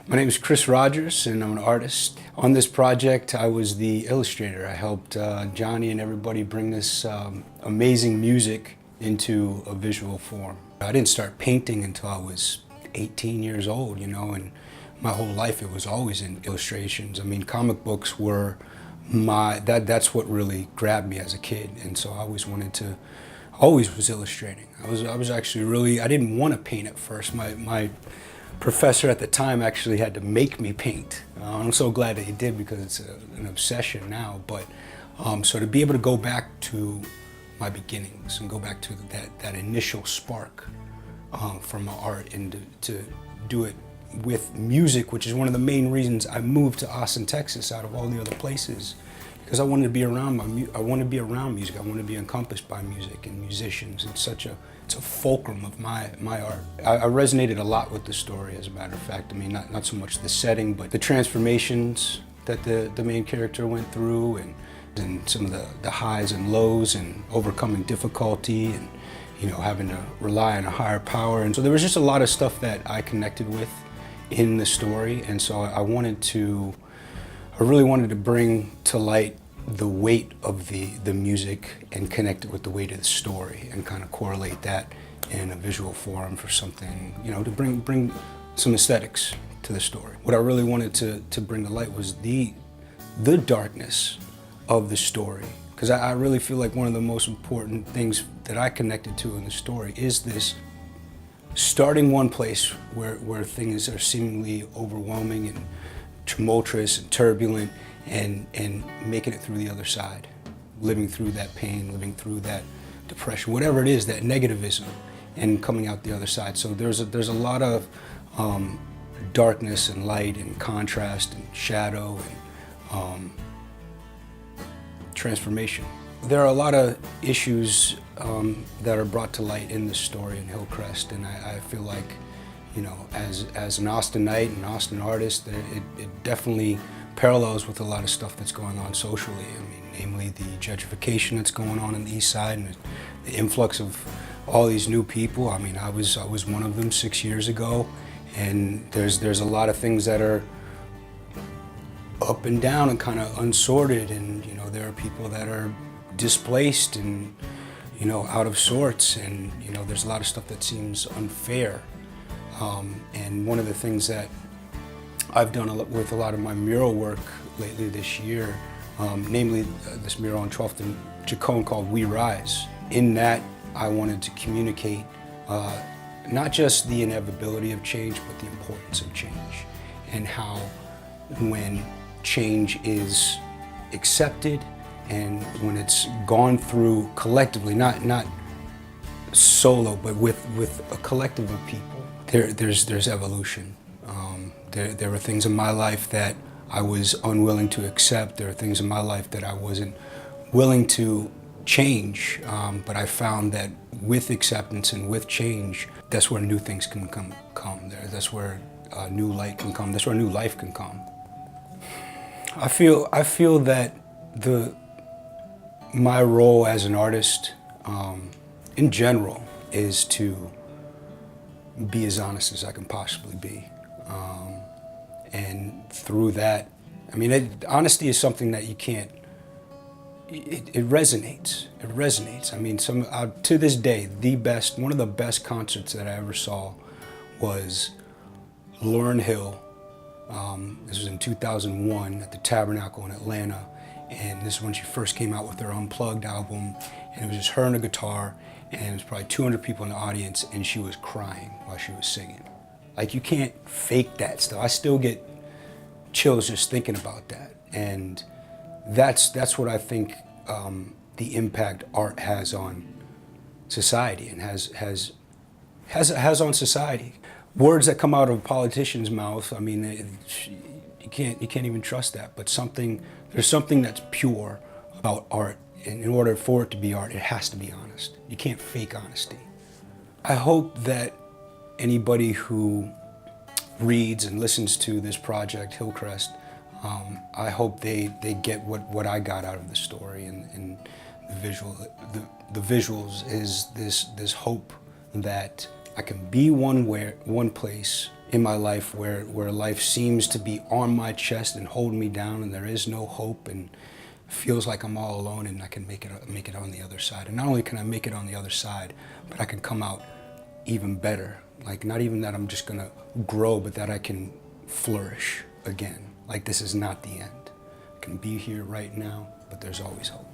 My name is Chris Rogers, and I'm an artist. On this project, I was the illustrator. I helped Johnny and everybody bring this amazing music into a visual form. I didn't start painting until I was 18 years old, and my whole life it was always in illustrations. I mean, comic books were that's what really grabbed me as a kid, and so I always was illustrating. I was actually I didn't want to paint at first. My professor at the time actually had to make me paint. I'm so glad that he did because it's an obsession now. But so to be able to go back to my beginnings and go back to that initial spark from my art and to do it with music, which is one of the main reasons I moved to Austin, Texas, out of all the other places, because I wanted to be around I wanted to be around music. I wanted to be encompassed by music and musicians. It's a fulcrum of my art. I resonated a lot with the story, as a matter of fact. I mean, not so much the setting, but the transformations that the main character went through, and some of the highs and lows, and overcoming difficulty, and having to rely on a higher power. And so there was just a lot of stuff that I connected with in the story, and so I really wanted to bring to light the weight of the music and connect it with the weight of the story and kind of correlate that in a visual form for something, to bring some aesthetics to the story. What I really wanted to bring to light was the darkness of the story, because I really feel like one of the most important things that I connected to in the story is this starting one place where things are seemingly overwhelming and tumultuous and turbulent, and making it through the other side, living through that pain, living through that depression, whatever it is, that negativism, and coming out the other side. So there's a lot of darkness and light and contrast and shadow and transformation. There are a lot of issues that are brought to light in this story in Hillcrest, and I feel like, as an Austinite and Austin artist, it definitely parallels with a lot of stuff that's going on socially. I mean, namely the gentrification that's going on the east side and the influx of all these new people. I mean, I was one of them 6 years ago, and there's a lot of things that are up and down and kind of unsorted, and there are people that are displaced and out of sorts, and there's a lot of stuff that seems unfair. And one of the things that I've done with a lot of my mural work lately this year, namely this mural on 12th and Jacone called We Rise. In that, I wanted to communicate not just the inevitability of change, but the importance of change, and how when change is accepted and when it's gone through collectively, not solo, but with a collective of people, there's evolution. There were things in my life that I was unwilling to accept. There are things in my life that I wasn't willing to change, but I found that with acceptance and with change, that's where new things can come. That's where new light can come. That's where new life can come. I feel that my role as an artist, in general, is to be as honest as I can possibly be. And through that, I mean, honesty is something that you can't, it resonates. It resonates. I mean, to this day, one of the best concerts that I ever saw was Lauryn Hill. This was in 2001 at the Tabernacle in Atlanta. And this is when she first came out with her Unplugged album. And it was just her and a guitar. And it was probably 200 people in the audience, and she was crying while she was singing. Like, you can't fake that stuff. I still get chills just thinking about that. And that's what I think the impact art has on society and has on society. Words that come out of a politician's mouth, I mean, you can't even trust that. But there's something that's pure about art. And in order for it to be art, it has to be honest. You can't fake honesty. I hope that anybody who reads and listens to this project, Hillcrest, I hope they get what I got out of the story, and the visuals is this hope that I can be one place in my life where life seems to be on my chest and hold me down, and there is no hope, and feels like I'm all alone, and I can make it on the other side. And not only can I make it on the other side, but I can come out even better. Like, not even that I'm just gonna grow, but that I can flourish again. Like, this is not the end. I can be here right now, but there's always hope.